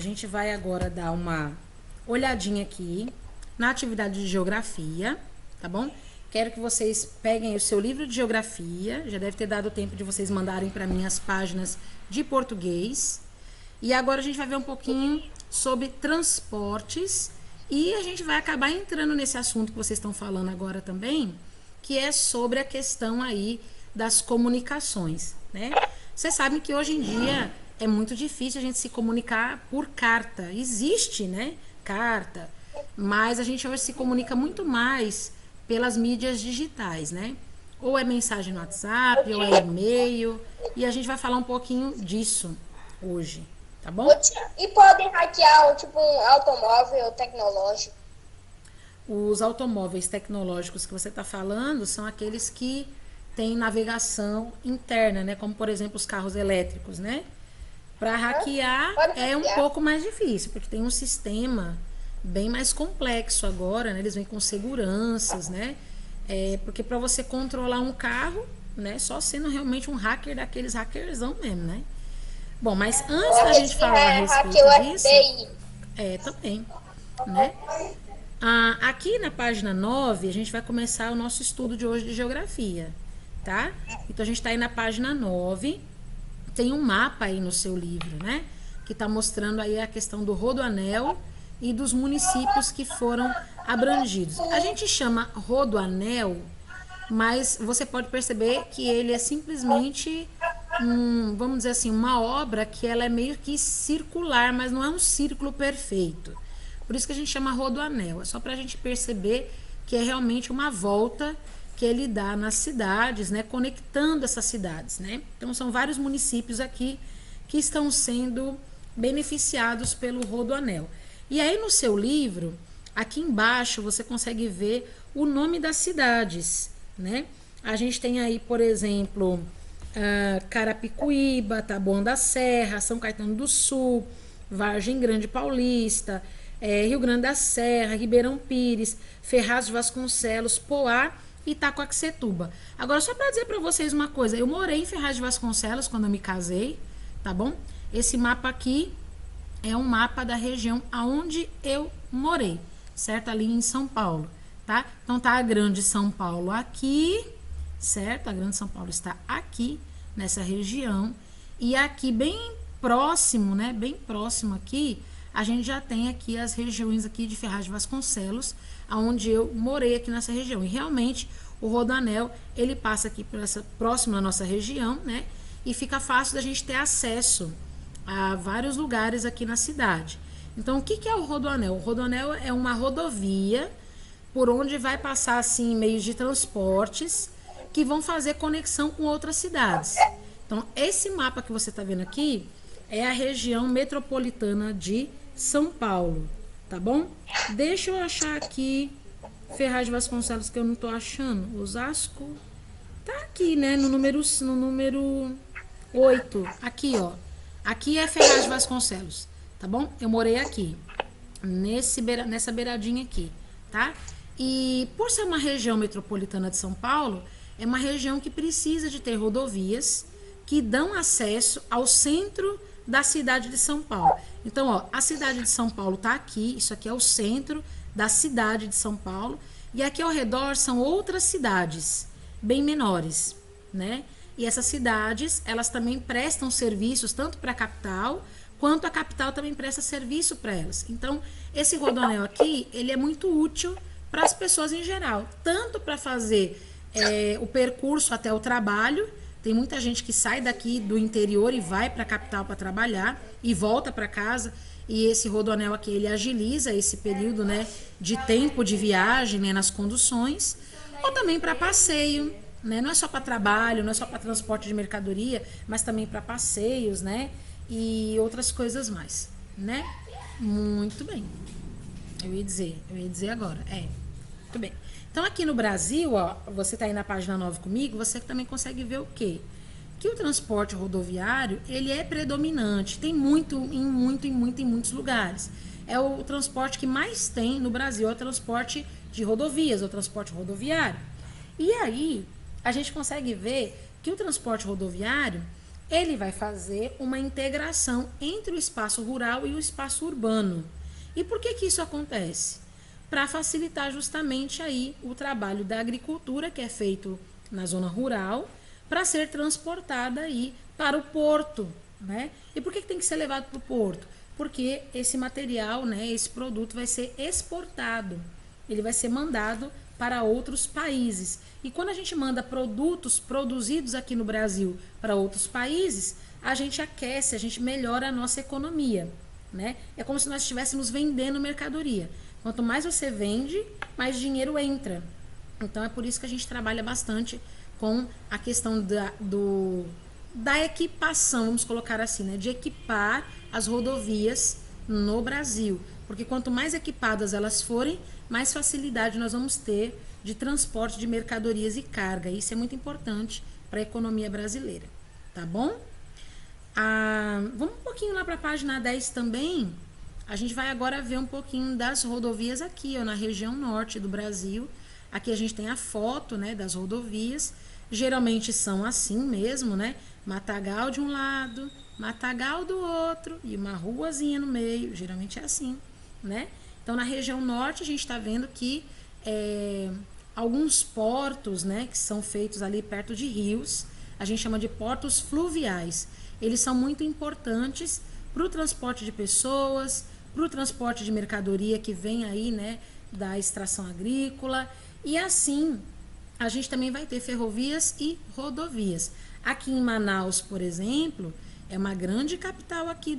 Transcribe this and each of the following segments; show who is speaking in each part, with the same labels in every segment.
Speaker 1: gente vai agora dar uma olhadinha aqui na atividade de geografia, tá bom? Quero que vocês peguem o seu livro de geografia, já deve ter dado tempo de vocês mandarem para mim as páginas de português. E agora a gente vai ver um pouquinho sobre transportes e a gente vai acabar entrando nesse assunto que vocês estão falando agora também, que é sobre a questão aí das comunicações, né? Vocês sabem que hoje em dia é muito difícil a gente se comunicar por carta. Existe, né? Carta, mas a gente hoje se comunica muito mais pelas mídias digitais, né? Ou é mensagem no WhatsApp, ou é e-mail, e a gente vai falar um pouquinho disso hoje, tá bom?
Speaker 2: E podem hackear, tipo, um automóvel tecnológico.
Speaker 1: Os automóveis tecnológicos que você está falando são aqueles que têm navegação interna, né? Como, por exemplo, os carros elétricos, né? Para hackear é um pouco mais difícil, porque tem um sistema bem mais complexo agora, né? Eles vêm com seguranças, né? Porque para você controlar um carro, né? Só sendo realmente um hacker daqueles hackerzão mesmo, né? Bom, mas antes da gente falar a respeito disso... também, né? Aqui na página 9, a gente vai começar o nosso estudo de hoje de geografia, tá? Então, a gente está aí na página 9, tem um mapa aí no seu livro, né? Que está mostrando aí a questão do Rodoanel e dos municípios que foram abrangidos. A gente chama Rodoanel, mas você pode perceber que ele é simplesmente, vamos dizer assim, uma obra que ela é meio que circular, mas não é um círculo perfeito. Por isso que a gente chama Rodoanel. É só para a gente perceber que é realmente uma volta que ele dá nas cidades, né, conectando essas cidades, né? Então são vários municípios aqui que estão sendo beneficiados pelo Rodoanel. E aí no seu livro, aqui embaixo você consegue ver o nome das cidades, né? A gente tem aí, por exemplo, Carapicuíba, Taboão da Serra, São Caetano do Sul, Vargem Grande Paulista, Rio Grande da Serra, Ribeirão Pires, Ferraz de Vasconcelos, Poá e Itacoaxetuba. Agora, só para dizer para vocês uma coisa, eu morei em Ferraz de Vasconcelos quando eu me casei, tá bom? Esse mapa aqui é um mapa da região aonde eu morei, certo? Ali em São Paulo, tá? Então tá a Grande São Paulo aqui, certo? A Grande São Paulo está aqui, nessa região. E aqui bem próximo, né? Bem próximo aqui, a gente já tem aqui as regiões aqui de Ferraz de Vasconcelos, aonde eu morei aqui nessa região. E realmente o Rodoanel, ele passa aqui por essa, próximo à nossa região, né? E fica fácil da gente ter acesso a vários lugares aqui na cidade. Então, o que é o Rodoanel? O Rodoanel é uma rodovia por onde vai passar, assim, meios de transportes que vão fazer conexão com outras cidades. Então, esse mapa que você está vendo aqui é a região metropolitana de São Paulo, tá bom? Deixa eu achar aqui Ferraz de Vasconcelos, que eu não tô achando. Osasco tá aqui, né? No número 8. Aqui, ó. Aqui é Ferraz de Vasconcelos, tá bom? Eu morei aqui, nessa beiradinha aqui, tá? E por ser uma região metropolitana de São Paulo, é uma região que precisa de ter rodovias que dão acesso ao centro da cidade de São Paulo. Então, ó, a cidade de São Paulo tá aqui, isso aqui é o centro da cidade de São Paulo, e aqui ao redor são outras cidades bem menores, né? E essas cidades, elas também prestam serviços tanto para a capital, quanto a capital também presta serviço para elas. Então, esse Rodoanel aqui, ele é muito útil para as pessoas em geral, tanto para fazer o percurso até o trabalho. Tem muita gente que sai daqui do interior e vai para a capital para trabalhar e volta para casa. E esse Rodoanel aqui, ele agiliza esse período, né, de tempo de viagem, né, nas conduções, ou também para passeio, né? Não é só para trabalho, não é só para transporte de mercadoria, mas também para passeios, né? E outras coisas mais, né? Muito bem. Eu ia dizer agora. Muito bem. Então, aqui no Brasil, ó, você está aí na página 9 comigo, você também consegue ver o quê? Que o transporte rodoviário, ele é predominante, tem em muitos lugares. É o transporte que mais tem no Brasil, é o transporte de rodovias, é o transporte rodoviário. E aí, a gente consegue ver que o transporte rodoviário, ele vai fazer uma integração entre o espaço rural e o espaço urbano. E por que isso acontece? Para facilitar justamente aí o trabalho da agricultura que é feito na zona rural, para ser transportada aí para o porto, né? E por que tem que ser levado para o porto? Porque esse material, né, esse produto vai ser exportado, ele vai ser mandado para outros países. E quando a gente manda produtos produzidos aqui no Brasil para outros países, a gente aquece, a gente melhora a nossa economia, né? É como se nós estivéssemos vendendo mercadoria. Quanto mais você vende, mais dinheiro entra. Então é por isso que a gente trabalha bastante com a questão da equipação, vamos colocar assim, né? De equipar as rodovias no Brasil. Porque quanto mais equipadas elas forem, mais facilidade nós vamos ter de transporte de mercadorias e carga. Isso é muito importante para a economia brasileira. Tá bom? Vamos um pouquinho lá para a página 10 também. A gente vai agora ver um pouquinho das rodovias aqui, ó, na região norte do Brasil. Aqui a gente tem a foto, né, das rodovias. Geralmente são assim mesmo, né? Matagal de um lado, matagal do outro e uma ruazinha no meio. Geralmente é assim, né? Então, na região norte, a gente está vendo que alguns portos, né, que são feitos ali perto de rios, a gente chama de portos fluviais. Eles são muito importantes para o transporte de pessoas, para o transporte de mercadoria que vem aí, né, da extração agrícola. E assim, a gente também vai ter ferrovias e rodovias. Aqui em Manaus, por exemplo, é uma grande capital aqui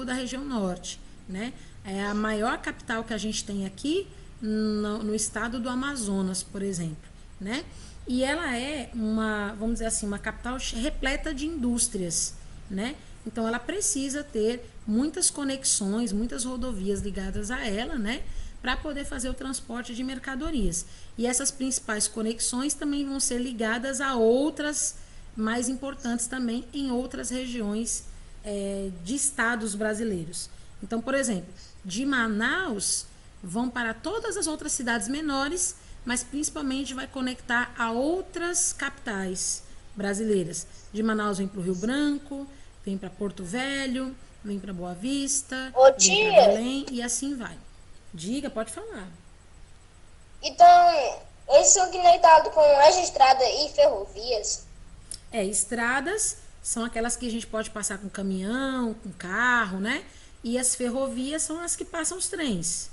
Speaker 1: da região norte, né? É a maior capital que a gente tem aqui no estado do Amazonas, por exemplo, né? E ela é vamos dizer assim, uma capital repleta de indústrias, né? Então ela precisa ter muitas conexões, muitas rodovias ligadas a ela, né? Para poder fazer o transporte de mercadorias. E essas principais conexões também vão ser ligadas a outras mais importantes também em outras regiões de estados brasileiros. Então, por exemplo, de Manaus vão para todas as outras cidades menores, mas principalmente vai conectar a outras capitais brasileiras. De Manaus vem para o Rio Branco, vem para Porto Velho, vem para Boa Vista,
Speaker 2: Ô,
Speaker 1: vem para
Speaker 2: tia,
Speaker 1: Belém e assim vai. Diga, pode falar.
Speaker 2: então, eles são conectados com as estradas e ferrovias.
Speaker 1: Estradas são aquelas que a gente pode passar com caminhão, com carro, né? E as ferrovias são as que passam os trens,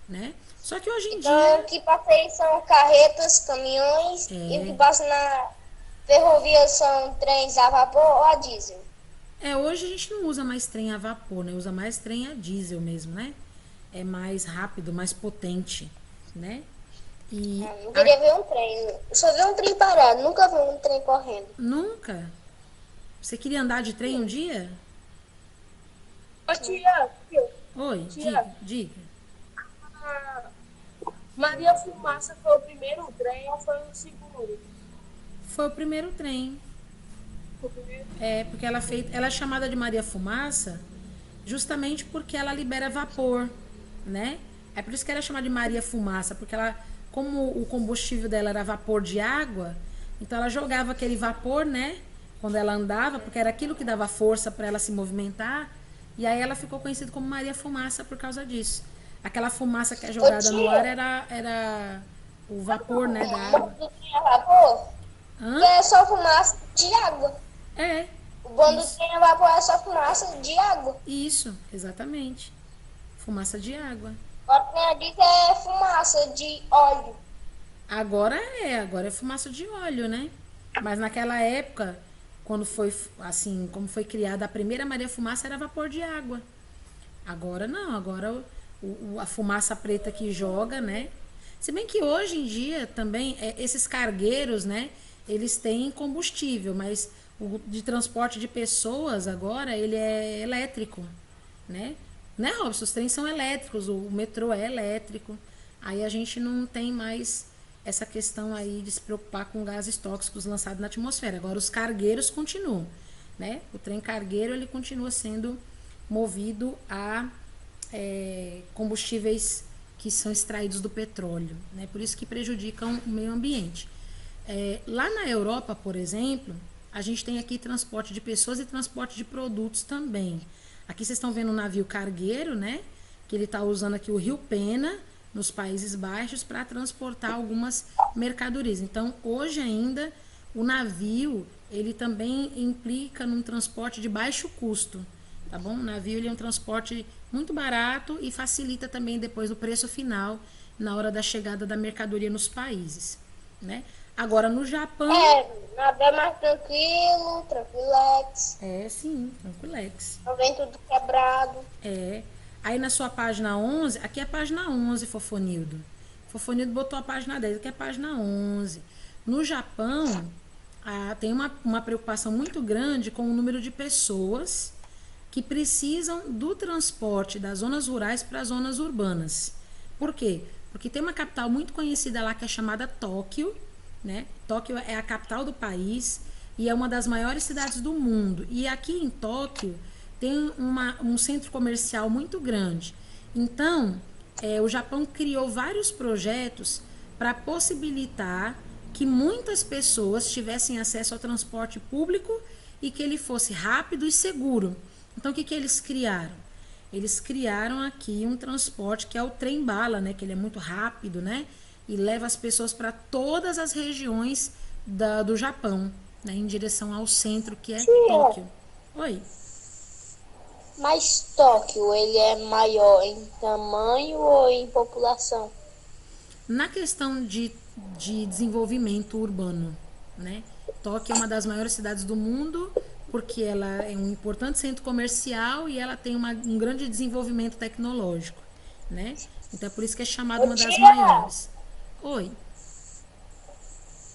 Speaker 1: né? Só que hoje em
Speaker 2: Então,
Speaker 1: dia
Speaker 2: o que passa aí são carretas, caminhões, e o que
Speaker 1: é,
Speaker 2: passa na ferrovia são trens a vapor ou a diesel.
Speaker 1: hoje a gente não usa mais trem a vapor, né? Usa mais trem a diesel mesmo, né? É mais rápido, mais potente, né? E
Speaker 2: Eu queria ver um trem. Eu só vi um trem parado, nunca vi um trem correndo.
Speaker 1: nunca. Você queria andar de trem um dia?
Speaker 3: Ô, tia,
Speaker 1: Oi,
Speaker 3: Tia.
Speaker 1: diga.
Speaker 3: a Maria Fumaça foi o primeiro trem ou foi o segundo?
Speaker 1: Foi o primeiro trem.
Speaker 3: Foi o primeiro?
Speaker 1: Porque ela é chamada de Maria Fumaça justamente porque ela libera vapor, né? É por isso que ela é chamada de Maria Fumaça, porque ela, como o combustível dela era vapor de água, então ela jogava aquele vapor, né? Quando ela andava, porque era aquilo que dava força para ela se movimentar, e aí ela ficou conhecida como Maria Fumaça por causa disso. Aquela fumaça que é jogada no ar era o vapor, né, da
Speaker 2: O
Speaker 1: água.
Speaker 2: bonde do trem a vapor
Speaker 1: Hã?
Speaker 2: é só fumaça de água.
Speaker 1: É,
Speaker 2: O bonde do trem a vapor é só fumaça de água.
Speaker 1: isso, exatamente. Fumaça de água.
Speaker 2: Agora o trem a diesel é fumaça de óleo.
Speaker 1: Agora é fumaça de óleo, né? Mas naquela época, quando foi assim, como foi criada a primeira Maria Fumaça, era vapor de água. Agora não, agora a fumaça preta que joga, né? Se bem que hoje em dia também esses cargueiros, né? Eles têm combustível, mas o de transporte de pessoas agora ele é elétrico, né? Né, Robson? Os trens são elétricos, o metrô é elétrico. Aí a gente não tem mais essa questão aí de se preocupar com gases tóxicos lançados na atmosfera. Agora os cargueiros continuam, né? O trem cargueiro ele continua sendo movido a combustíveis que são extraídos do petróleo, né? Por isso que prejudicam o meio ambiente. Lá na Europa, por exemplo, a gente tem aqui transporte de pessoas e transporte de produtos também. Aqui vocês estão vendo um navio cargueiro, né? Que ele está usando aqui o Rio Pena, nos Países Baixos, para transportar algumas mercadorias. Então, hoje ainda, o navio, ele também implica num transporte de baixo custo, tá bom? O navio, ele é um transporte muito barato e facilita também depois o preço final na hora da chegada da mercadoria nos países, né? Agora, no Japão...
Speaker 2: navio é mais tranquilo, tranquilex.
Speaker 1: Sim, tranquilex.
Speaker 2: Não vem tudo quebrado.
Speaker 1: Aí na sua página 11, aqui é a página 11, Fofonildo. Fofonildo botou a página 10, aqui é a página 11. No Japão, tem uma preocupação muito grande com o número de pessoas que precisam do transporte das zonas rurais para as zonas urbanas. Por quê? Porque tem uma capital muito conhecida lá que é chamada Tóquio, né? Tóquio é a capital do país e é uma das maiores cidades do mundo. E aqui em Tóquio tem um centro comercial muito grande. Então, o Japão criou vários projetos para possibilitar que muitas pessoas tivessem acesso ao transporte público e que ele fosse rápido e seguro. Então, o que eles criaram? Eles criaram aqui um transporte que é o trem-bala, né? Que ele é muito rápido, né? E leva as pessoas para todas as regiões do Japão, né? Em direção ao centro, que é Tóquio. Oi.
Speaker 2: Mas Tóquio, ele é maior em tamanho ou em população?
Speaker 1: Na questão de desenvolvimento urbano, né? Tóquio é uma das maiores cidades do mundo porque ela é um importante centro comercial e ela tem um grande desenvolvimento tecnológico, né? Então é por isso que é chamada uma das maiores. Oi.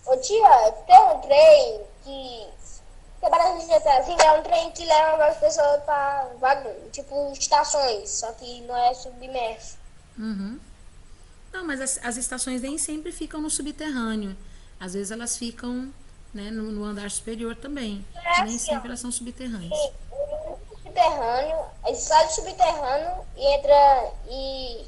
Speaker 2: Ô tia, tem um trem que é um trem que leva as pessoas para tipo estações, só que não é submerso.
Speaker 1: Uhum. Não, mas as estações nem sempre ficam no subterrâneo. Às vezes elas ficam, né, no andar superior também. Nem sempre elas são subterrâneas.
Speaker 2: Subterrâneo, aí sai do subterrâneo e entra e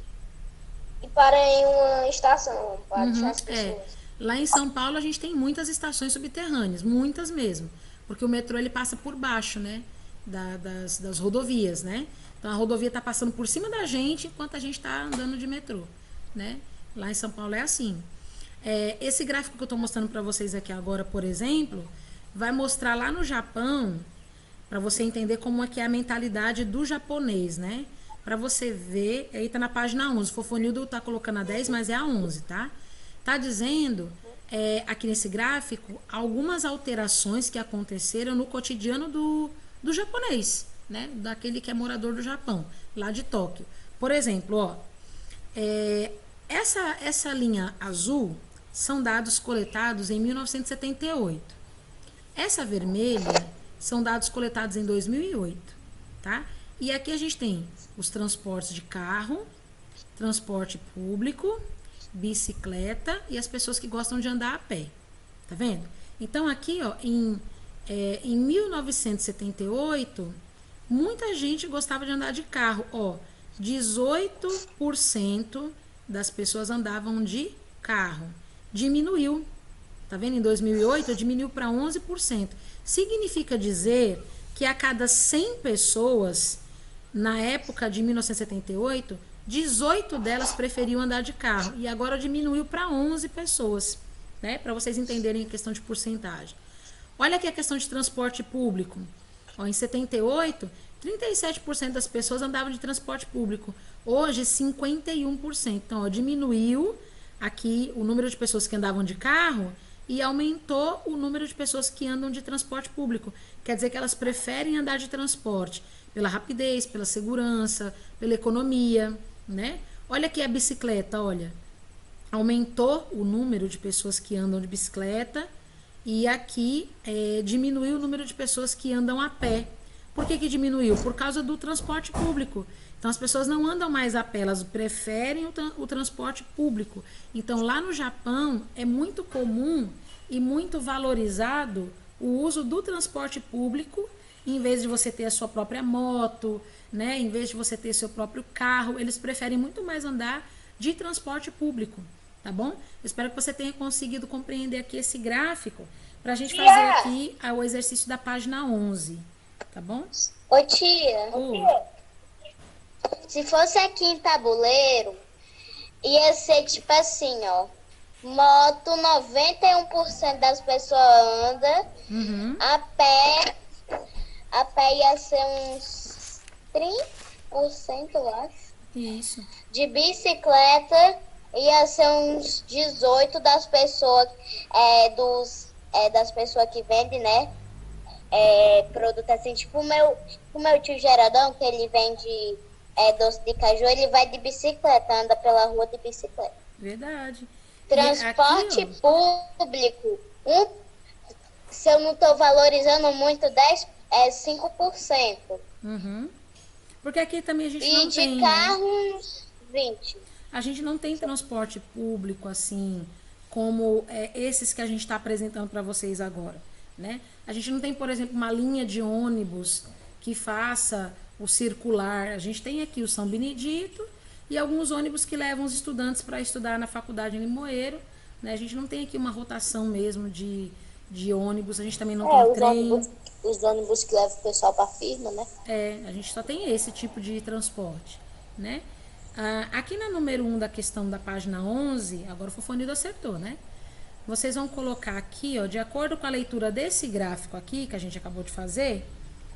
Speaker 2: para em uma estação para deixar as pessoas.
Speaker 1: Lá em São Paulo a gente tem muitas estações subterrâneas, muitas mesmo. Porque o metrô ele passa por baixo, né? Das rodovias, né? Então a rodovia está passando por cima da gente enquanto a gente está andando de metrô, né? Lá em São Paulo é assim. Esse gráfico que eu estou mostrando para vocês aqui agora, por exemplo, vai mostrar lá no Japão, para você entender como é que é a mentalidade do japonês, né? Para você ver, aí tá na página 11, o Fofonildo tá colocando a 10, mas é a 11, tá? Tá dizendo, aqui nesse gráfico, algumas alterações que aconteceram no cotidiano do japonês, né? Daquele que é morador do Japão, lá de Tóquio. Por exemplo, ó, essa linha azul são dados coletados em 1978. Essa vermelha são dados coletados em 2008, tá? E aqui a gente tem os transportes de carro, transporte público, bicicleta e as pessoas que gostam de andar a pé. Tá vendo? Então aqui, ó, em 1978, muita gente gostava de andar de carro. Ó, 18% das pessoas andavam de carro. Diminuiu. Tá vendo? Em 2008 diminuiu para 11%. Significa dizer que a cada 100 pessoas, na época de 1978, 18 delas preferiam andar de carro. E agora diminuiu para 11 pessoas, né? Para vocês entenderem a questão de porcentagem. Olha aqui a questão de transporte público. Ó, em 78, 37% das pessoas andavam de transporte público. Hoje, 51%. Então, ó, diminuiu aqui o número de pessoas que andavam de carro e aumentou o número de pessoas que andam de transporte público. Quer dizer que elas preferem andar de transporte pela rapidez, pela segurança, pela economia, né? Olha aqui a bicicleta, olha. Aumentou o número de pessoas que andam de bicicleta e aqui diminuiu o número de pessoas que andam a pé. Por que diminuiu? Por causa do transporte público. Então as pessoas não andam mais a pé, elas preferem o transporte público. Então lá no Japão é muito comum e muito valorizado o uso do transporte público, em vez de você ter a sua própria moto, né? Em vez de você ter seu próprio carro, eles preferem muito mais andar de transporte público, tá bom? Eu espero que você tenha conseguido compreender aqui esse gráfico, pra gente fazer aqui o exercício da página 11, tá bom?
Speaker 2: Ô tia, se fosse aqui em Tabuleiro, ia ser tipo assim, ó. Moto, 91% das pessoas anda.
Speaker 1: Uhum.
Speaker 2: A pé ia ser uns 30%, eu acho.
Speaker 1: Isso.
Speaker 2: De bicicleta ia ser uns 18 das pessoas, das pessoas que vendem, né? Produto assim, tipo o meu tio Geradão, que ele vende doce de caju, ele vai de bicicleta, anda pela rua de bicicleta.
Speaker 1: Verdade.
Speaker 2: Transporte
Speaker 1: aqui, ó,
Speaker 2: público, se eu não estou valorizando muito, 5%.
Speaker 1: Uhum. Porque aqui também a gente
Speaker 2: E
Speaker 1: não
Speaker 2: de
Speaker 1: tem,
Speaker 2: carros, 20%.
Speaker 1: a gente não tem transporte público assim como esses que a gente está apresentando para vocês agora, né? A gente não tem, por exemplo, uma linha de ônibus que faça o circular. A gente tem aqui o São Benedito e alguns ônibus que levam os estudantes para estudar na faculdade em Limoeiro, né? A gente não tem aqui uma rotação mesmo de ônibus, a gente também não tem trem.
Speaker 2: Os ônibus que levam o pessoal para a firma, né?
Speaker 1: A gente só tem esse tipo de transporte, né? Aqui na número 1 da questão da página 11, agora o Fofonido acertou, né? Vocês vão colocar aqui, ó, de acordo com a leitura desse gráfico aqui, que a gente acabou de fazer,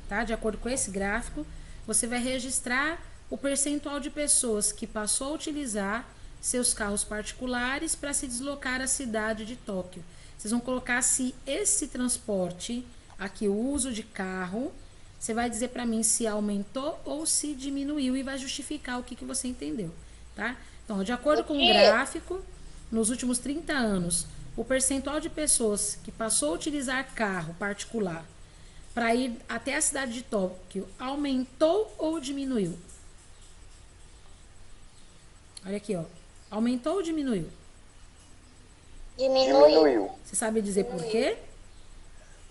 Speaker 1: tá? De acordo com esse gráfico, você vai registrar o percentual de pessoas que passou a utilizar seus carros particulares para se deslocar à cidade de Tóquio. Vocês vão colocar se esse transporte, aqui o uso de carro, você vai dizer para mim se aumentou ou se diminuiu e vai justificar o que você entendeu, tá? Então, de acordo com o gráfico, nos últimos 30 anos, o percentual de pessoas que passou a utilizar carro particular para ir até a cidade de Tóquio aumentou ou diminuiu? Olha aqui, ó. Aumentou ou diminuiu?
Speaker 2: Diminuiu.
Speaker 1: Você sabe dizer por quê?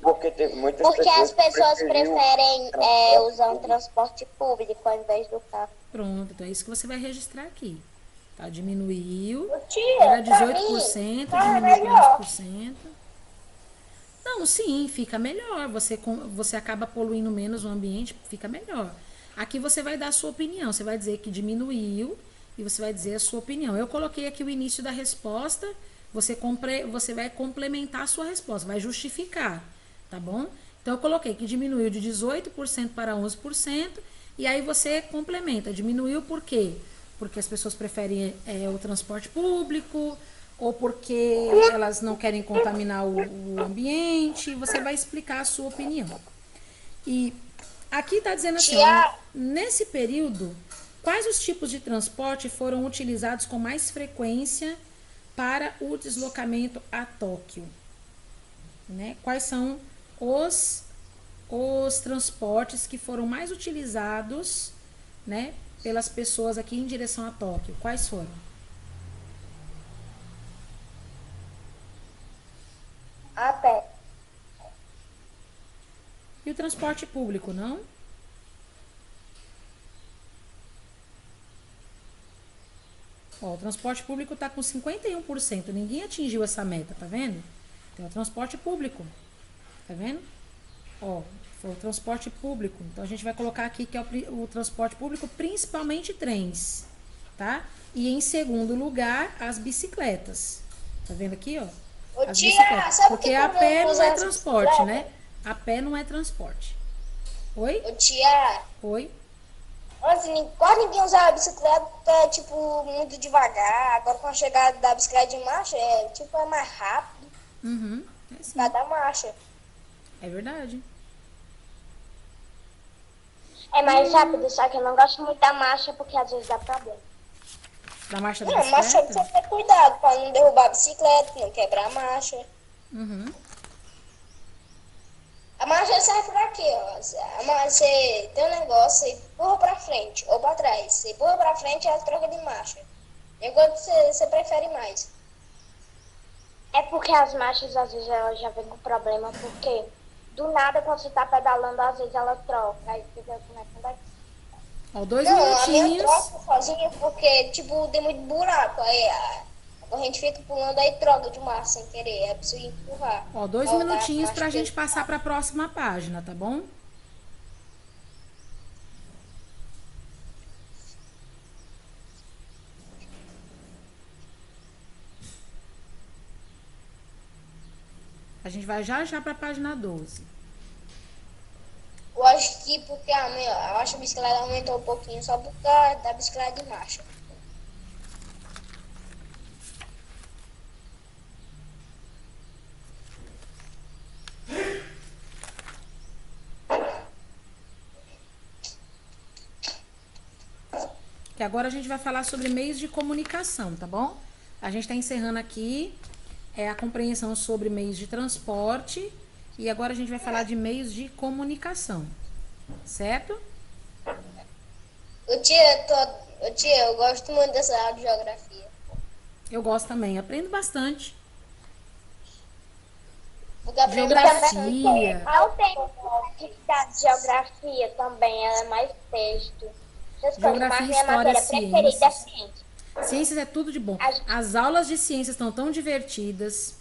Speaker 4: Porque teve muitas
Speaker 2: Porque as pessoas
Speaker 4: que
Speaker 2: preferem usar um transporte público ao invés do carro.
Speaker 1: Pronto, então é isso que você vai registrar aqui. Tá? Diminuiu.
Speaker 2: Tia,
Speaker 1: Era 18%, diminuiu para 11%. Não, sim, fica melhor. Você acaba poluindo menos o ambiente, fica melhor. Aqui você vai dar a sua opinião. Você vai dizer que diminuiu e você vai dizer a sua opinião. Eu coloquei aqui o início da resposta. Você vai complementar a sua resposta, vai justificar, tá bom? Então, eu coloquei que diminuiu de 18% para 11%, e aí você complementa. Diminuiu por quê? Porque as pessoas preferem o transporte público, ou porque elas não querem contaminar o ambiente. Você vai explicar a sua opinião. E aqui está dizendo assim, ó, nesse período, quais os tipos de transporte foram utilizados com mais frequência para o deslocamento a Tóquio, né? Quais são os transportes que foram mais utilizados, né, pelas pessoas aqui em direção a Tóquio? Quais foram?
Speaker 2: A pé.
Speaker 1: E o transporte público, não? Ó, o transporte público está com 51%. Ninguém atingiu essa meta, tá vendo? Tem o transporte público. Tá vendo? Ó, foi o transporte público. Então, a gente vai colocar aqui que é o transporte público, principalmente trens, tá? E em segundo lugar, as bicicletas. Tá vendo aqui, ó? As bicicletas. Porque a pé não é transporte, né? A pé não é transporte. Oi?
Speaker 2: Ô tia,
Speaker 1: Oi?
Speaker 2: quase ninguém usa a bicicleta, tipo, muito devagar. Agora com a chegada da bicicleta de marcha, é mais rápido.
Speaker 1: Uhum. É sim.
Speaker 2: Cada marcha.
Speaker 1: É verdade.
Speaker 2: É mais rápido, só que eu não gosto muito da marcha, porque às vezes dá problema.
Speaker 1: Da marcha da
Speaker 2: Não, marcha
Speaker 1: bicicleta?
Speaker 2: você tem que ter cuidado pra não derrubar a bicicleta, não quebrar a marcha.
Speaker 1: Uhum.
Speaker 2: A marcha serve pra quê? Ó? Você tem um negócio, você empurra pra frente ou pra trás. Você empurra pra frente e ela troca de marcha. Enquanto você prefere mais. É porque as marchas, às vezes, ela já vem com problema, porque do nada, quando você tá pedalando, às vezes ela troca. Aí fica começando aqui.
Speaker 1: Ó, 2
Speaker 2: Não, a minha
Speaker 1: minutinhos.
Speaker 2: troca sozinha porque, tipo, tem muito buraco. Aí A corrente fica pulando, aí troca de marcha sem querer. É preciso empurrar.
Speaker 1: Ó, 2
Speaker 2: Voltar
Speaker 1: minutinhos
Speaker 2: a
Speaker 1: pra
Speaker 2: marcha
Speaker 1: gente passar pra próxima página, tá bom? A gente vai já já pra página 12.
Speaker 2: Eu acho que porque eu acho que a bicicleta aumentou um pouquinho só por causa da bicicleta de marcha.
Speaker 1: Que agora a gente vai falar sobre meios de comunicação, tá bom? A gente está encerrando aqui a compreensão sobre meios de transporte e agora a gente vai falar de meios de comunicação, certo?
Speaker 2: Tia, eu gosto muito dessa aula de geografia.
Speaker 1: Eu gosto também, aprendo bastante.
Speaker 2: Porque aprendo
Speaker 1: Geografia.
Speaker 5: Não tem atividade de geografia também, ela é mais texto. Essas coisas,
Speaker 1: Geografia,
Speaker 5: mas minha
Speaker 1: história,
Speaker 5: matéria preferida é
Speaker 1: ciências.
Speaker 5: ciência.
Speaker 1: Ciências é tudo de bom. As aulas de ciências estão tão divertidas.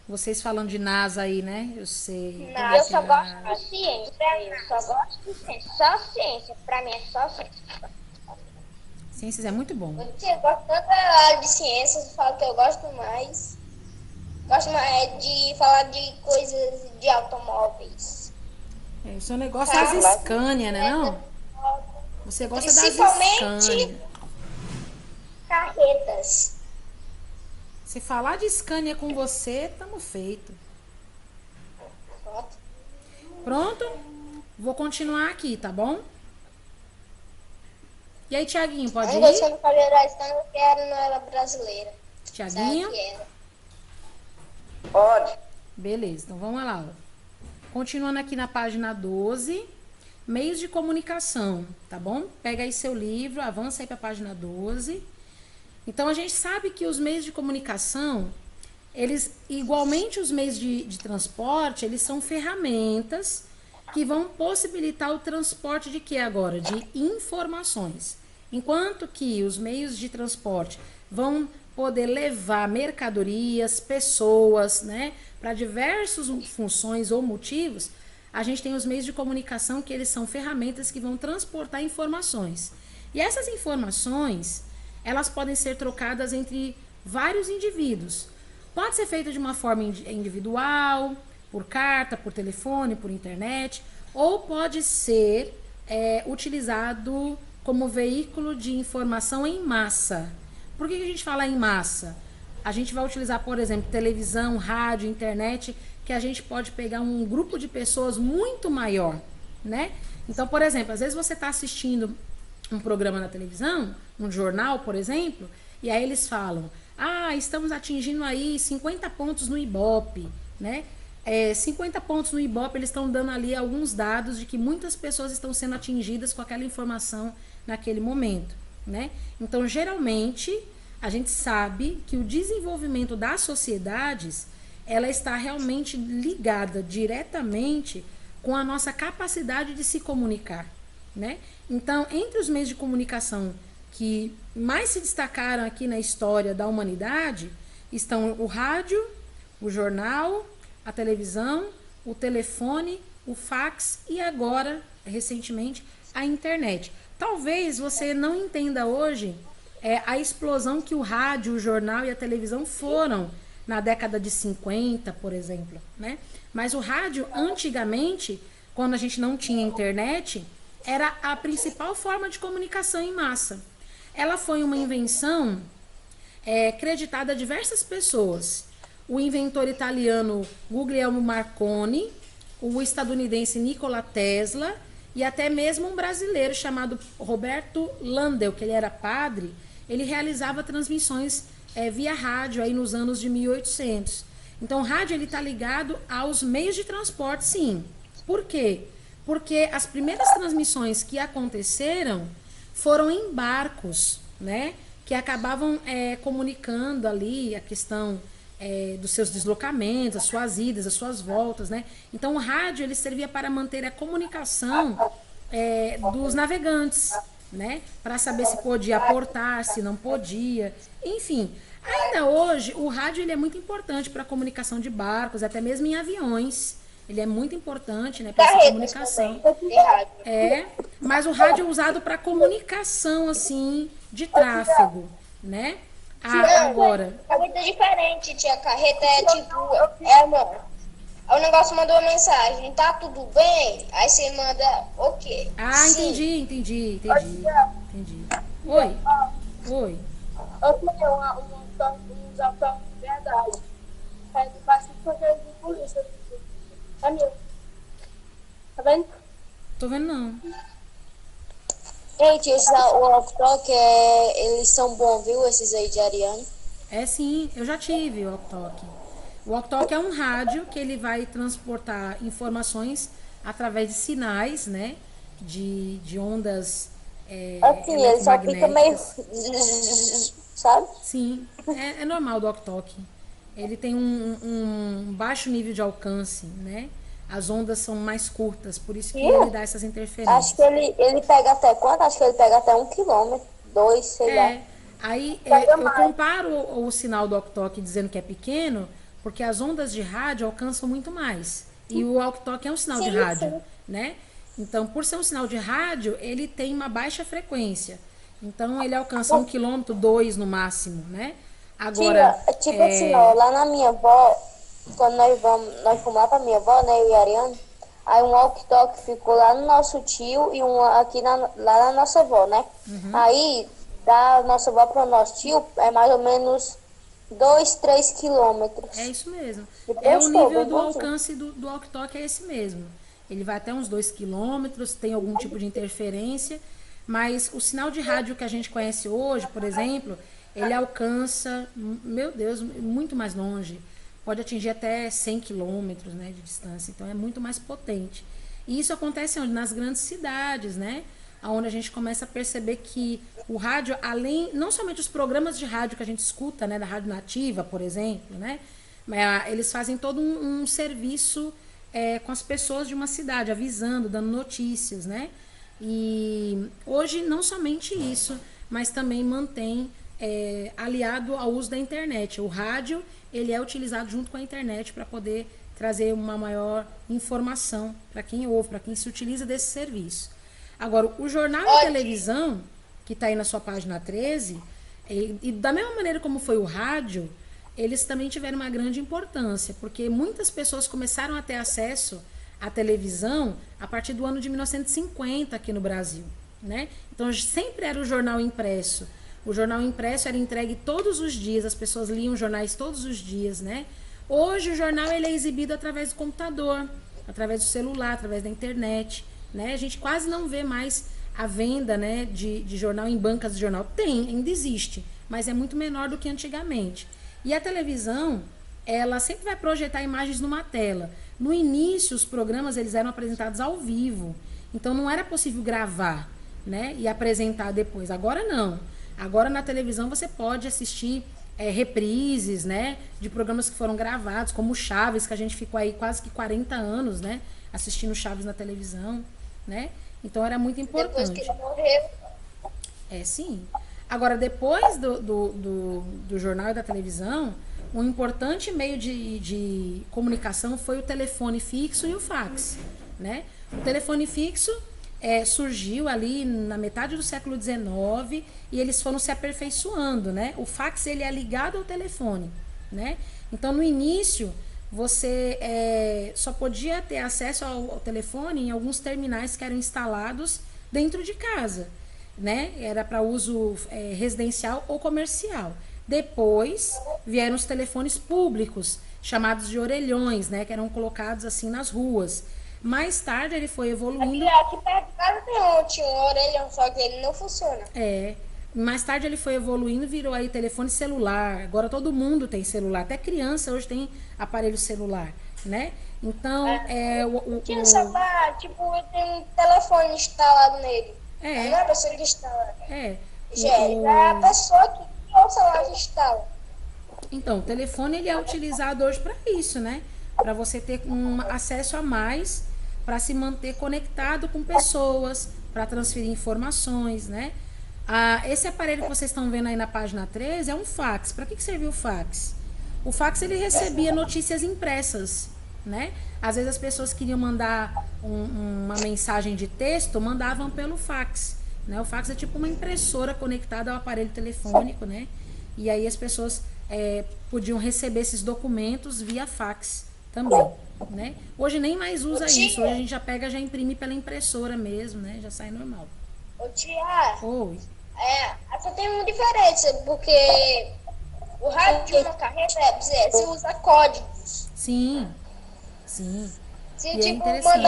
Speaker 1: Vocês falando de NASA aí, né? Eu sei.
Speaker 5: Não, eu só gosto de ciência. Eu só gosto de ciência. Só ciência. Pra mim é só ciência.
Speaker 1: Ciências é muito bom.
Speaker 2: Tia, eu gosto tanto da aula de ciências, eu falo que eu gosto mais. Gosto mais de falar de coisas de automóveis.
Speaker 1: O seu negócio é das Scania, né? Não? Você gosta das
Speaker 2: Principalmente
Speaker 1: Scania.
Speaker 2: carretas.
Speaker 1: Se falar de Scania com você, tamo feito.
Speaker 2: Pronto.
Speaker 1: Pronto? Vou continuar aqui, tá bom? E aí, Tiaguinho, pode
Speaker 2: Ainda
Speaker 1: ir?
Speaker 2: você não falei da Scania que era, não era brasileira.
Speaker 1: Tiaguinho?
Speaker 2: Sabe que era.
Speaker 4: Pode.
Speaker 1: Beleza, então vamos lá. Ó. Continuando aqui na página 12, meios de comunicação, tá bom? Pega aí seu livro, avança aí para a página 12. Então, a gente sabe que os meios de comunicação, eles, igualmente os meios de transporte, eles são ferramentas que vão possibilitar o transporte de quê agora? De informações. Enquanto que os meios de transporte vão poder levar mercadorias, pessoas, né, para diversas funções ou motivos, a gente tem os meios de comunicação que eles são ferramentas que vão transportar informações. E essas informações, elas podem ser trocadas entre vários indivíduos. Pode ser feito de uma forma individual, por carta, por telefone, por internet, ou pode ser utilizado como veículo de informação em massa. Por que a gente fala em massa? A gente vai utilizar, por exemplo, televisão, rádio, internet, que a gente pode pegar um grupo de pessoas muito maior, né? Então, por exemplo, às vezes você está assistindo um programa na televisão, um jornal, por exemplo, e aí eles falam, estamos atingindo aí 50 pontos no Ibope, né? 50 pontos no Ibope, eles estão dando ali alguns dados de que muitas pessoas estão sendo atingidas com aquela informação naquele momento, né? Então, geralmente, a gente sabe que o desenvolvimento das sociedades, ela está realmente ligada diretamente com a nossa capacidade de se comunicar, né? Então, entre os meios de comunicação que mais se destacaram aqui na história da humanidade, estão o rádio, o jornal, a televisão, o telefone, o fax e agora, recentemente, a internet. Talvez você não entenda hoje a explosão que o rádio, o jornal e a televisão foram na década de 50, por exemplo, né? Mas o rádio, antigamente, quando a gente não tinha internet, era a principal forma de comunicação em massa. Ela foi uma invenção creditada a diversas pessoas. O inventor italiano Guglielmo Marconi, o estadunidense Nikola Tesla e até mesmo um brasileiro chamado Roberto Landel, que ele era padre, ele realizava transmissões via rádio aí nos anos de 1800. Então, o rádio ele está ligado aos meios de transporte, sim. Por quê? Porque as primeiras transmissões que aconteceram foram em barcos, né? Que acabavam comunicando ali a questão dos seus deslocamentos, as suas idas, as suas voltas, né? Então, o rádio ele servia para manter a comunicação dos navegantes, né? Para saber se podia aportar, se não podia. Enfim, Ainda hoje, o rádio ele é muito importante para a comunicação de barcos, até mesmo em aviões. Ele é muito importante, né, para essa
Speaker 2: Carretas
Speaker 1: comunicação.
Speaker 2: também. Errado.
Speaker 1: É, mas o rádio é usado para comunicação, assim, de tráfego, né? Agora,
Speaker 2: Carreta é diferente, tia. Carreta é tipo. É, amor. Aí o negócio mandou uma mensagem, tá tudo bem? Aí você manda, ok. Sim.
Speaker 1: entendi. Oi, oi.
Speaker 3: Eu tenho uns autógrafos de verdade. É bastante coisa de polícia. É meu. Tá vendo?
Speaker 1: Tô vendo não.
Speaker 2: Gente, esses off-talk, eles são bons, viu? Esses aí de Ariane.
Speaker 1: É sim, eu já tive o walk-talk. O walk-talk é um rádio que ele vai transportar informações através de sinais, né? De ondas
Speaker 2: Assim, ele só fica meio.
Speaker 1: eletromagnéticas.
Speaker 2: Sabe?
Speaker 1: Sim, é normal do walk-talk. Ele tem um baixo nível de alcance, né? As ondas são mais curtas, por isso que ele dá essas interferências.
Speaker 2: Acho que ele pega até quanto? Acho que ele pega até 1 quilômetro, 2, sei lá.
Speaker 1: Aí eu comparo o sinal do walk-talk dizendo que é pequeno, porque as ondas de rádio alcançam muito mais. E o walk-talk é um sinal de rádio, né? Então, por ser um sinal de rádio, ele tem uma baixa frequência. Então, ele alcança 1 quilômetro, 2 no máximo, né? Agora,
Speaker 2: Tipo assim, ó, lá na minha avó, quando nós fomos lá pra minha avó, né, eu e a Ariane, aí um walkie-talkie ficou lá no nosso tio e um aqui lá na nossa avó, né? Aí, da nossa avó pro nosso tio, é mais ou menos 2, 3 quilômetros.
Speaker 1: é isso mesmo.
Speaker 2: Bem
Speaker 1: O
Speaker 2: show,
Speaker 1: nível
Speaker 2: bem
Speaker 1: do
Speaker 2: bonzinho.
Speaker 1: alcance do walk-talk é esse mesmo. Ele vai até uns 2 quilômetros, tem algum tipo de interferência, mas o sinal de rádio que a gente conhece hoje, por exemplo, ele alcança, meu Deus, muito mais longe. Pode atingir até 100 quilômetros, né, de distância. Então, é muito mais potente. E isso acontece onde? Nas grandes cidades, né? Onde a gente começa a perceber que o rádio, além, não somente os programas de rádio que a gente escuta, né, da rádio nativa, por exemplo, né? Mas eles fazem todo um serviço com as pessoas de uma cidade, avisando, dando notícias, né? E hoje, não somente isso, mas também mantém aliado ao uso da internet. O rádio, ele é utilizado junto com a internet para poder trazer uma maior informação para quem ouve, para quem se utiliza desse serviço. Agora, o jornal e a televisão, que está aí na sua página 13, e da mesma maneira como foi o rádio, eles também tiveram uma grande importância, porque muitas pessoas começaram a ter acesso à televisão a partir do ano de 1950 aqui no Brasil, né? Então, sempre era o jornal impresso. O jornal impresso era entregue todos os dias, as pessoas liam jornais todos os dias, né? Hoje o jornal ele é exibido através do computador, através do celular, através da internet, né? A gente quase não vê mais a venda, né, de jornal em bancas de jornal. Tem, ainda existe, mas é muito menor do que antigamente. E a televisão, ela sempre vai projetar imagens numa tela. No início, os programas eles eram apresentados ao vivo, então não era possível gravar, né, e apresentar depois. Agora não. Agora na televisão você pode assistir reprises, né, de programas que foram gravados, como Chaves, que a gente ficou aí quase que 40 anos, né, assistindo Chaves na televisão, né? Então era muito importante.
Speaker 2: Depois que ele morreu.
Speaker 1: Sim. Agora, depois do jornal e da televisão, um importante meio de comunicação foi o telefone fixo e o fax, né? O telefone fixo surgiu ali na metade do século XIX e eles foram se aperfeiçoando, né? O fax, ele é ligado ao telefone, né? Então, no início, você só podia ter acesso ao telefone em alguns terminais que eram instalados dentro de casa, né? Era para uso residencial ou comercial. Depois vieram os telefones públicos, chamados de orelhões, né? Que eram colocados assim nas ruas. Mais tarde ele foi evoluindo.
Speaker 2: Aqui perto de casa tinha um orelhão, só que ele não funciona.
Speaker 1: Mais tarde ele foi evoluindo e virou aí telefone celular. Agora todo mundo tem celular, até criança hoje tem aparelho celular, né? Então,
Speaker 2: Tinha um celular, tipo, tem um telefone instalado nele. Não é a pessoa que instala. É a pessoa que tem o celular que instala.
Speaker 1: Então, o telefone ele é utilizado hoje para isso, né? Para você ter um acesso a mais, para se manter conectado com pessoas, para transferir informações, né? Esse aparelho que vocês estão vendo aí na página 13 é um fax. Para que serviu o fax? O fax, ele recebia notícias impressas, né? Às vezes as pessoas queriam mandar uma mensagem de texto, mandavam pelo fax, né? O fax é tipo uma impressora conectada ao aparelho telefônico, né? E aí as pessoas podiam receber esses documentos via fax também, né? Hoje nem mais usa isso. Hoje a gente já pega, já imprime pela impressora mesmo, né? Já sai normal.
Speaker 2: Ô, tia,
Speaker 1: Oi.
Speaker 2: só tem uma diferença, porque o rádio na carreta, você usa códigos.
Speaker 1: Sim, sim.
Speaker 2: Se,
Speaker 1: E é
Speaker 2: tipo,
Speaker 1: interessante.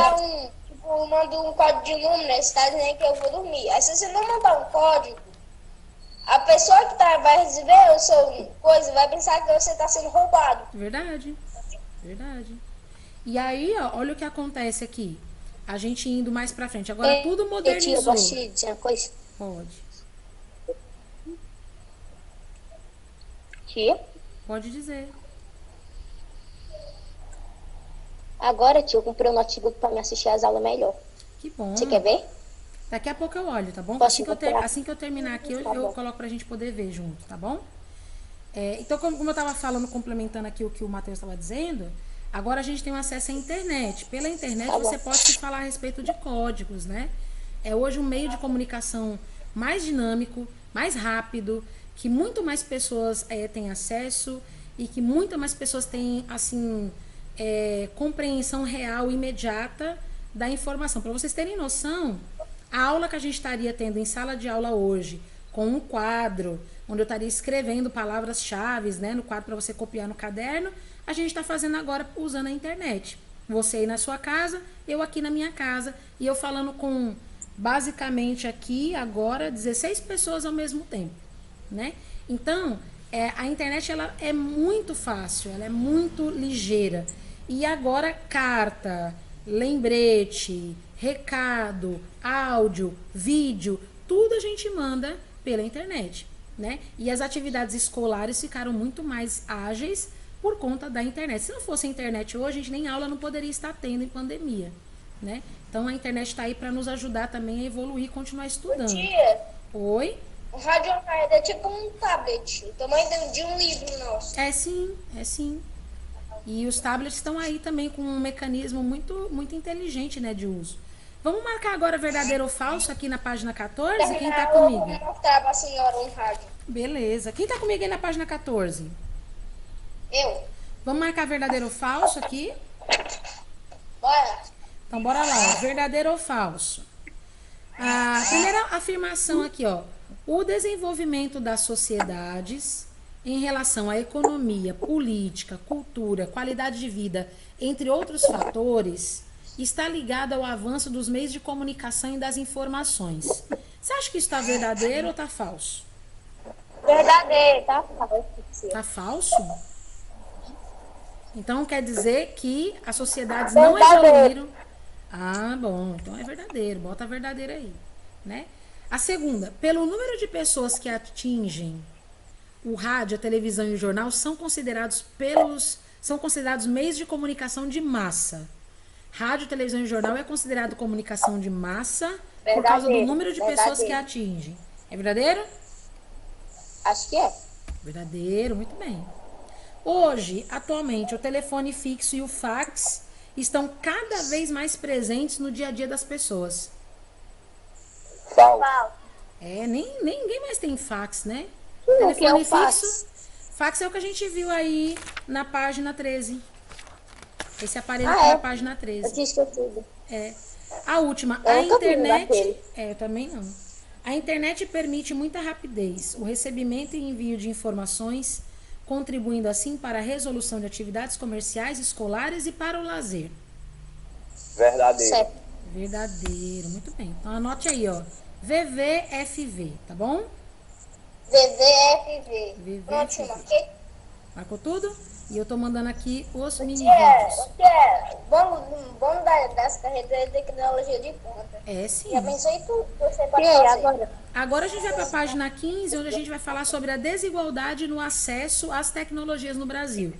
Speaker 2: manda um código de número, né? Você tá dizendo que eu vou dormir. Aí, se você não mandar um código, a pessoa que vai receber o seu coisa vai pensar que você tá sendo roubado.
Speaker 1: Verdade. Verdade. E aí, ó, olha o que acontece aqui. A gente indo mais pra frente. Agora tudo
Speaker 5: Eu
Speaker 1: modernizou.
Speaker 5: posso te dizer uma coisa?
Speaker 1: Pode.
Speaker 5: Tia?
Speaker 1: Pode dizer.
Speaker 5: Agora, tio, eu comprei um notebook pra me assistir às aulas melhor.
Speaker 1: Que bom.
Speaker 5: Você quer ver?
Speaker 1: Daqui a pouco eu olho, tá bom?
Speaker 5: Posso
Speaker 1: Assim que eu terminar aqui,
Speaker 5: Tá
Speaker 1: eu
Speaker 5: bom.
Speaker 1: coloco pra gente poder ver junto, tá bom? Então, como eu tava falando, complementando aqui o que o Matheus estava dizendo, agora a gente tem um acesso à internet. Pela internet
Speaker 5: Tá bom.
Speaker 1: você pode se falar a respeito de códigos, né? É hoje um meio de comunicação mais dinâmico, mais rápido, que muito mais pessoas têm acesso e que muito mais pessoas têm, assim, compreensão real, imediata da informação. Para vocês terem noção, a aula que a gente estaria tendo em sala de aula hoje, com um quadro, onde eu estaria escrevendo palavras-chave, né, no quadro para você copiar no caderno, a gente está fazendo agora usando a internet. Você aí na sua casa, eu aqui na minha casa, e eu falando com, basicamente aqui, agora, 16 pessoas ao mesmo tempo, né? Então, a internet, ela é muito fácil, ela é muito ligeira. E agora, carta, lembrete, recado, áudio, vídeo, tudo a gente manda pela internet, né? E as atividades escolares ficaram muito mais ágeis por conta da internet. Se não fosse a internet hoje, a gente nem aula não poderia estar tendo em pandemia, né? Então a internet está aí para nos ajudar também a evoluir e continuar estudando.
Speaker 2: Tia,
Speaker 1: Oi?
Speaker 2: o rádio na carreta é tipo um tablet, o tamanho de um livro nosso.
Speaker 1: É sim, é sim. E os tablets estão aí também com um mecanismo muito, muito inteligente, né, de uso. Vamos marcar agora verdadeiro ou falso aqui na página 14? Quem tá
Speaker 2: Eu
Speaker 1: comigo?
Speaker 2: vou mostrar pra senhora um rádio.
Speaker 1: Beleza. Quem tá comigo aí na página 14?
Speaker 2: Eu.
Speaker 1: Vamos marcar verdadeiro ou falso aqui?
Speaker 2: Bora.
Speaker 1: Então, bora lá. Ó. Verdadeiro ou falso? A primeira afirmação aqui, ó. O desenvolvimento das sociedades em relação à economia, política, cultura, qualidade de vida, entre outros fatores, está ligado ao avanço dos meios de comunicação e das informações. Você acha que isso está verdadeiro ou está falso?
Speaker 2: Verdadeiro.
Speaker 5: Tá?
Speaker 1: Está falso? Então quer dizer que as sociedades não evoluíram. Ah, bom, então é verdadeiro. Bota verdadeiro aí, né? A segunda, pelo número de pessoas que atingem o rádio, a televisão e o jornal são considerados meios de comunicação de massa. Rádio, televisão e jornal é considerado comunicação de massa por causa do número de pessoas que atingem. É verdadeiro?
Speaker 5: Acho que é.
Speaker 1: Verdadeiro, muito bem. Hoje, atualmente, o telefone fixo e o fax estão cada vez mais presentes no dia a dia das pessoas.
Speaker 4: Falso.
Speaker 1: Ninguém mais tem fax, né?
Speaker 5: O que é o
Speaker 1: Telefone
Speaker 5: fax?
Speaker 1: fixo. Fax é o que a gente viu aí na página 13. Esse aparelho
Speaker 5: Ah,
Speaker 1: aqui
Speaker 5: é?
Speaker 1: na página
Speaker 5: Eu
Speaker 1: 13.
Speaker 5: tinha esquecido.
Speaker 1: A última,
Speaker 5: Eu
Speaker 1: a
Speaker 5: nunca vi um
Speaker 1: internet.
Speaker 5: daquele.
Speaker 1: Eu também não. A internet permite muita rapidez, o recebimento e envio de informações, contribuindo assim para a resolução de atividades comerciais, escolares e para o lazer.
Speaker 4: Verdadeiro.
Speaker 5: Certo.
Speaker 1: Verdadeiro, muito bem. Então anote aí, ó. VVFV, tá bom?
Speaker 2: VVFV.
Speaker 1: VVFV.
Speaker 2: Pronto, marquei.
Speaker 1: Marcou tudo? E eu tô mandando aqui os mini
Speaker 2: Tia,
Speaker 1: vídeos.
Speaker 2: vamos das carreiras de tecnologia de ponta.
Speaker 1: É sim.
Speaker 2: Já pensou em tudo que você pode
Speaker 5: E aí,
Speaker 2: fazer?
Speaker 5: agora?
Speaker 1: Agora a gente vai para a página 15, onde a gente vai falar sobre a desigualdade no acesso às tecnologias no Brasil.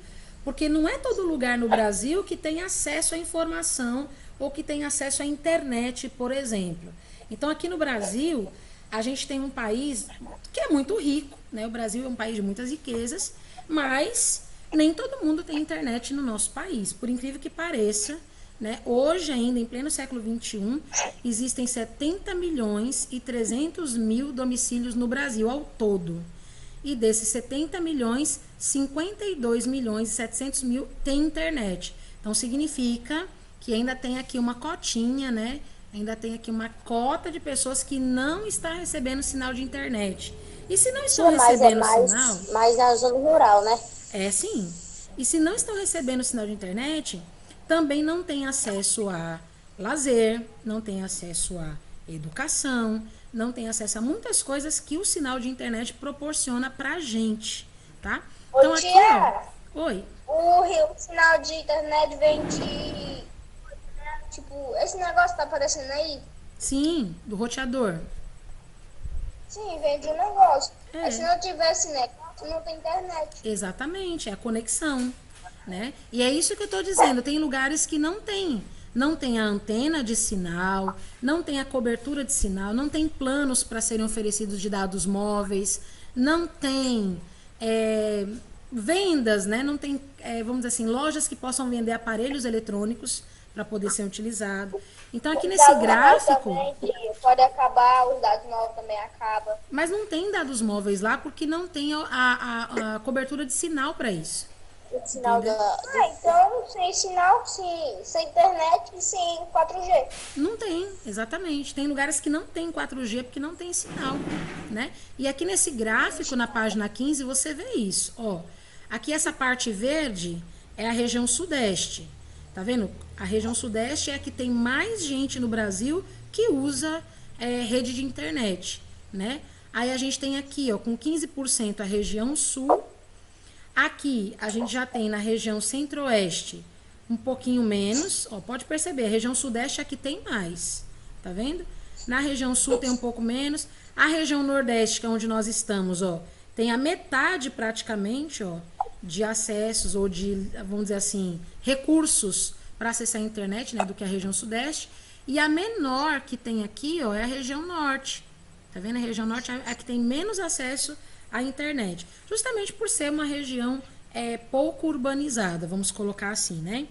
Speaker 1: Porque não é todo lugar no Brasil que tem acesso à informação ou que tem acesso à internet, por exemplo. Então, aqui no Brasil, a gente tem um país que é muito rico, né? O Brasil é um país de muitas riquezas, mas nem todo mundo tem internet no nosso país, por incrível que pareça, né? Hoje ainda, em pleno século XXI, existem 70 milhões e 300 mil domicílios no Brasil ao todo. E desses 70 milhões, 52 milhões e 700 mil tem internet. Então, significa que ainda tem aqui uma cotinha, né? Ainda tem aqui uma cota de pessoas que não está recebendo sinal de internet. E se não estão recebendo sinal...
Speaker 2: Mas na zona rural, né?
Speaker 1: É, sim. E se não estão recebendo sinal de internet, também não tem acesso a lazer, não tem acesso a educação, não tem acesso a muitas coisas que o sinal de internet proporciona pra gente, tá? Então, aqui, ó... Oi.
Speaker 2: O sinal de internet vem de... Tipo, esse negócio tá aparecendo aí?
Speaker 1: Sim, do roteador.
Speaker 2: Sim, vem de um negócio.
Speaker 1: É.
Speaker 2: Mas se não tivesse negócio, não tem internet.
Speaker 1: Exatamente, é a conexão, né? E é isso que eu tô dizendo, tem lugares que não tem. Não tem a antena de sinal, não tem a cobertura de sinal, não tem planos para serem oferecidos de dados móveis, não tem vendas, né? Não tem, vamos dizer assim, lojas que possam vender aparelhos eletrônicos para poder ser utilizado. Então, aqui nesse gráfico...
Speaker 2: Também, pode acabar, os dados móveis também acabam.
Speaker 1: Mas não tem dados móveis lá porque não tem a cobertura de sinal para isso.
Speaker 2: O sinal então, sem sinal, sem internet e sem 4G.
Speaker 1: Não tem, exatamente. Tem lugares que não tem 4G porque não tem sinal, né? E aqui nesse gráfico, na página 15, você vê isso. Ó, aqui essa parte verde é a região sudeste. Tá vendo? A região sudeste é a que tem mais gente no Brasil que usa rede de internet, né? Aí a gente tem aqui, ó, com 15% a região sul. Aqui a gente já tem na região centro-oeste um pouquinho menos, ó, pode perceber, a região sudeste é a que tem mais, tá vendo? Na região sul tem um pouco menos, a região nordeste, que é onde nós estamos, ó, tem a metade praticamente, ó, de acessos ou de, vamos dizer assim, recursos para acessar a internet, né, do que a região sudeste, e a menor que tem aqui, ó, é a região norte, tá vendo? A região norte é a que tem menos acesso a internet, justamente por ser uma região pouco urbanizada, vamos colocar assim, né?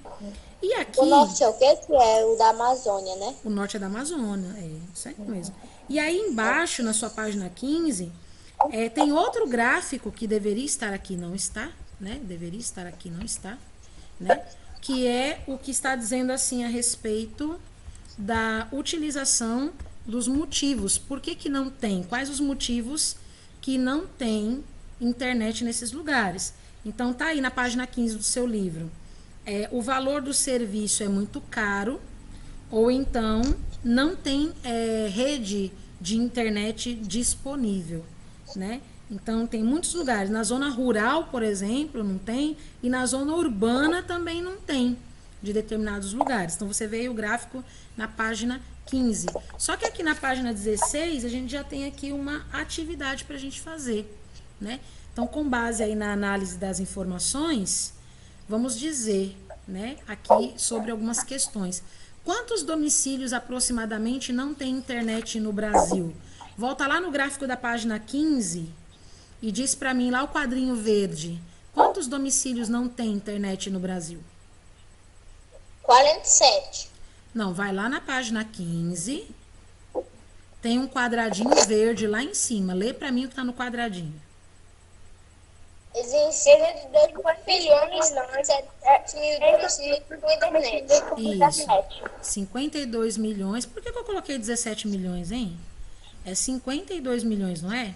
Speaker 1: E aqui...
Speaker 2: O norte é o quê? Que é o da Amazônia, né?
Speaker 1: O norte é da Amazônia, isso aí mesmo. E aí embaixo, na sua página 15, tem outro gráfico que deveria estar aqui, não está, né? Deveria estar aqui, não está, né? Que é o que está dizendo assim a respeito da utilização dos motivos. Por que que não tem? Quais os motivos que não tem internet nesses lugares? Então, tá aí na página 15 do seu livro. O valor do serviço é muito caro, ou então não tem rede de internet disponível, né? Então, tem muitos lugares. Na zona rural, por exemplo, não tem, e na zona urbana também não tem, de determinados lugares. Então, você vê aí o gráfico na página 15. Só que aqui na página 16, a gente já tem aqui uma atividade para a gente fazer, né? Então, com base aí na análise das informações, vamos dizer, né, aqui sobre algumas questões. Quantos domicílios aproximadamente não tem internet no Brasil? Volta lá no gráfico da página 15 e diz para mim lá o quadrinho verde. Quantos domicílios não tem internet no Brasil?
Speaker 2: 47.
Speaker 1: Não, vai lá na página 15. Tem um quadradinho verde lá em cima. Lê para mim o que está no quadradinho.
Speaker 2: Existem 2 bilhões e 7 mil domicílios com internet.
Speaker 1: Isso. 52 milhões. Por que eu coloquei 17 milhões, hein? É 52 milhões, não é?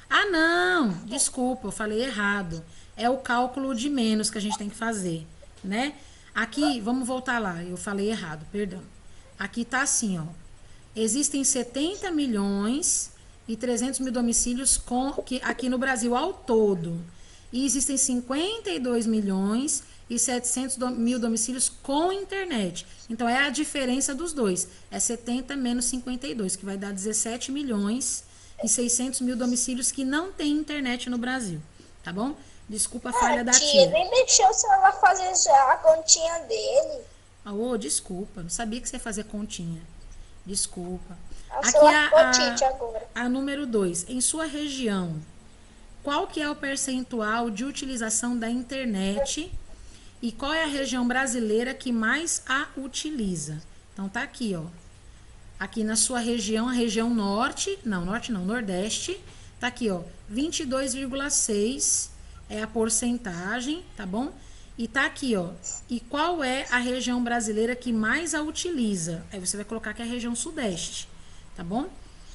Speaker 1: Ah, não! Desculpa, eu falei errado. É o cálculo de menos que a gente tem que fazer, né? Aqui, vamos voltar lá. Eu falei errado, perdão. Aqui tá assim, ó. Existem 70 milhões e 300 mil domicílios aqui no Brasil ao todo. E existem 52 milhões e 700 mil domicílios com internet. Então, é a diferença dos dois. É 70 menos 52, que vai dar 17 milhões e 600 mil domicílios que não tem internet no Brasil. Tá bom? Desculpa a falha da tia.
Speaker 2: Nem deixou o celular fazer já a continha dele.
Speaker 1: Desculpa. Não sabia que você ia fazer continha. Desculpa.
Speaker 2: Nossa,
Speaker 1: Aqui
Speaker 2: eu
Speaker 1: é
Speaker 2: apotite agora.
Speaker 1: a número 2. Em sua região, qual que é o percentual de utilização da internet e qual é a região brasileira que mais a utiliza? Então tá aqui, ó. Aqui na sua região, a região norte, não, nordeste, tá aqui, ó, 22,6 é a porcentagem, tá bom? E tá aqui, ó, e qual é a região brasileira que mais a utiliza? Aí você vai colocar que é a região sudeste, tá bom?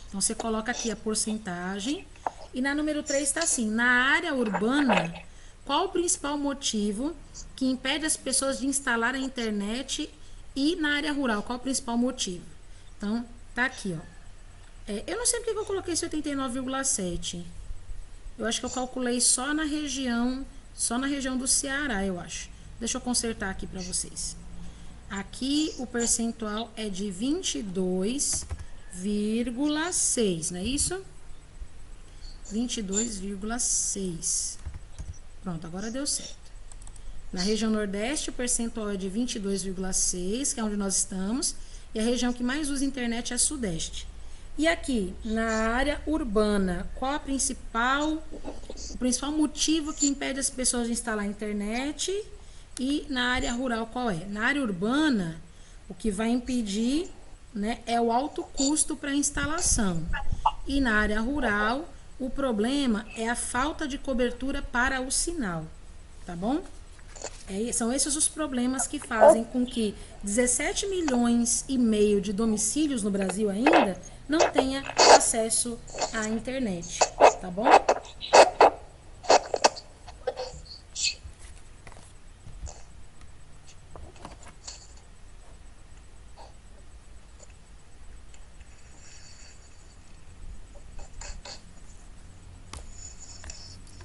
Speaker 1: Então você coloca aqui a porcentagem. E na número 3 tá assim, na área urbana, qual o principal motivo que impede as pessoas de instalar a internet e na área rural, qual o principal motivo? Então, tá aqui, ó. Eu não sei porque que eu coloquei esse 89,7. Eu acho que eu calculei só na região do Ceará, eu acho. Deixa eu consertar aqui para vocês. Aqui o percentual é de 22,6, não é isso? 22,6. Pronto, agora deu certo. Na região Nordeste, o percentual é de 22,6, que é onde nós estamos. E a região que mais usa internet é a Sudeste. E aqui, na área urbana, qual o principal motivo que impede as pessoas de instalar a internet? E na área rural, qual é? Na área urbana, o que vai impedir, né, é o alto custo para instalação. E na área rural, o problema é a falta de cobertura para o sinal. Tá bom? São esses os problemas que fazem com que 17 milhões e meio de domicílios no Brasil ainda não tenha acesso à internet, tá bom?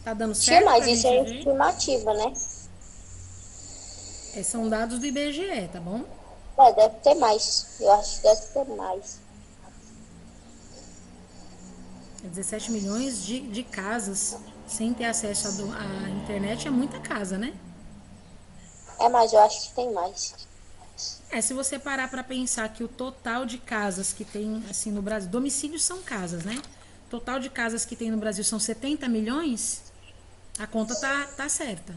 Speaker 1: Tá dando certo?
Speaker 2: Tia, mas
Speaker 1: pra
Speaker 2: isso
Speaker 1: gente
Speaker 2: é
Speaker 1: ver?
Speaker 2: estimativa, né?
Speaker 1: São dados do IBGE, tá bom?
Speaker 2: Deve ter mais. Eu acho que deve ter mais.
Speaker 1: 17 milhões de casas sem ter acesso à internet é muita casa, né?
Speaker 2: Mas eu acho que tem mais.
Speaker 1: Se você parar para pensar que o total de casas que tem assim no Brasil, domicílios são casas, né? O total de casas que tem no Brasil são 70 milhões, a conta tá certa,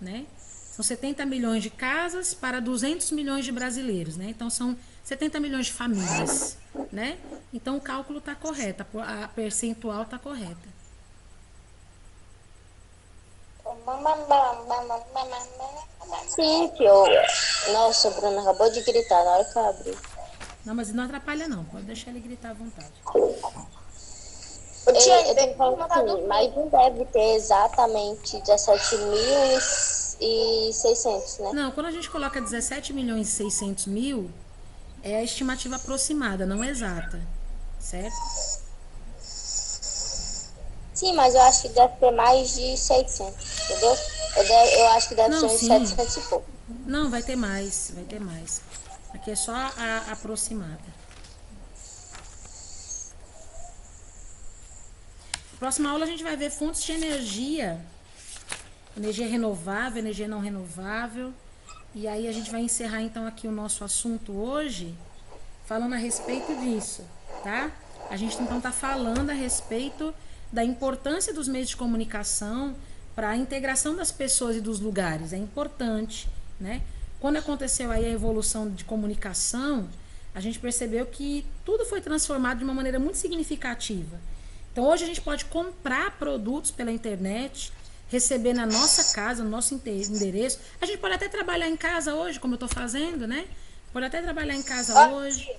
Speaker 1: né? São 70 milhões de casas para 200 milhões de brasileiros, né? Então são 70 milhões de famílias, né? Então o cálculo tá correto, a percentual tá correta.
Speaker 2: Sim, que eu... Nossa, o Bruno acabou de gritar na hora que eu abri.
Speaker 1: Não, mas não atrapalha não, pode deixar ele gritar à vontade.
Speaker 2: Eu tenho que falar assim, mas não deve ter exatamente 17.600, né?
Speaker 1: Não, quando a gente coloca 17 milhões e 600 mil, é a estimativa aproximada, não exata, certo?
Speaker 2: Sim, mas eu acho que deve ter mais de 600, entendeu? Eu acho que deve ser uns 700 e pouco.
Speaker 1: Não, vai ter mais, vai ter mais. Aqui é só a aproximada. Próxima aula a gente vai ver fontes de energia. Energia renovável, energia não renovável. E aí a gente vai encerrar então aqui o nosso assunto hoje, falando a respeito disso, tá? A gente então tá falando a respeito da importância dos meios de comunicação para a integração das pessoas e dos lugares. É importante, né? Quando aconteceu aí a evolução de comunicação, a gente percebeu que tudo foi transformado de uma maneira muito significativa. Então hoje a gente pode comprar produtos pela internet, receber na nossa casa, no nosso endereço. A gente pode até trabalhar em casa hoje, como eu estou fazendo, né? Pode até trabalhar em casa hoje.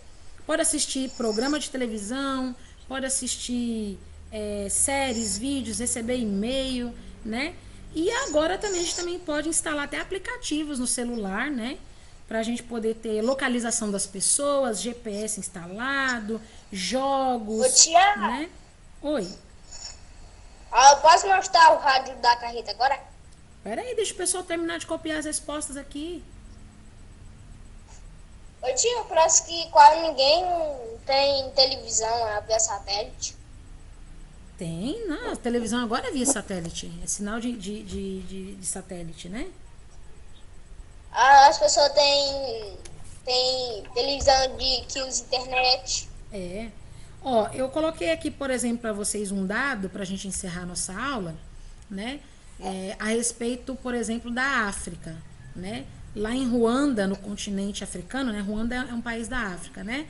Speaker 1: Pode assistir programa de televisão, pode assistir séries, vídeos, receber e-mail, né? E agora também a gente também pode instalar até aplicativos no celular, né? Pra gente poder ter localização das pessoas, GPS instalado, jogos,
Speaker 2: Ô, tia,
Speaker 1: né? Oi.
Speaker 2: Eu posso mostrar o rádio da carreta agora?
Speaker 1: Pera aí, deixa o pessoal terminar de copiar as respostas aqui.
Speaker 2: Ô, tia, parece que quase ninguém tem televisão via satélite.
Speaker 1: Tem, não, a televisão agora é via satélite. É sinal de satélite, né?
Speaker 2: As pessoas têm tem televisão que usa internet.
Speaker 1: É. Ó, eu coloquei aqui, por exemplo, para vocês um dado para a gente encerrar nossa aula, né? A respeito, por exemplo, da África, né? Lá em Ruanda, no continente africano, né? Ruanda é um país da África, né?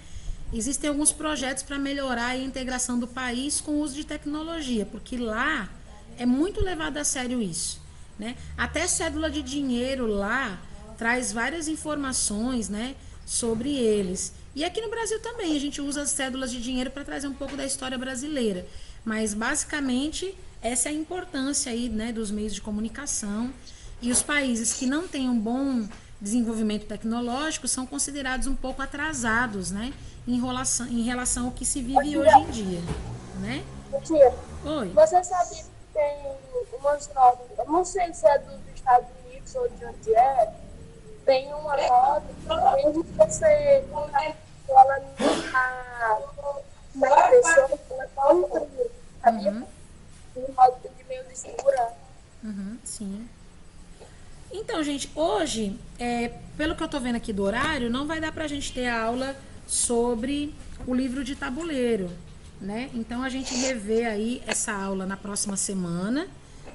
Speaker 1: Existem alguns projetos para melhorar a integração do país com o uso de tecnologia, porque lá é muito levado a sério isso, né? Até cédula de dinheiro lá traz várias informações, né, sobre eles. E aqui no Brasil também a gente usa as cédulas de dinheiro para trazer um pouco da história brasileira. Mas basicamente essa é a importância aí, né, dos meios de comunicação. E os países que não têm um bom desenvolvimento tecnológico são considerados um pouco atrasados, né, em relação ao que se vive hoje em dia, né?
Speaker 3: Tia,
Speaker 1: Oi.
Speaker 3: você sabia que tem umas notas, eu não sei se é dos Estados Unidos ou de onde é, tem uma nota que mesmo que você ela na impressora, ela tá imprimindo, sabia? Um modo de meio de segurança.
Speaker 1: Sim. Então, gente, hoje, pelo que eu tô vendo aqui do horário, não vai dar pra gente ter a aula sobre o livro de tabuleiro, né? Então, a gente revê aí essa aula na próxima semana,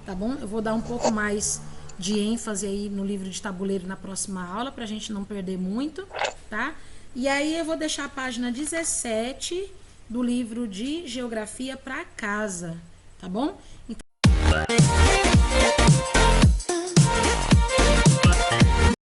Speaker 1: tá bom? Eu vou dar um pouco mais de ênfase aí no livro de tabuleiro na próxima aula, pra gente não perder muito, tá? E aí, eu vou deixar a página 17 do livro de Geografia pra casa, tá bom? Então...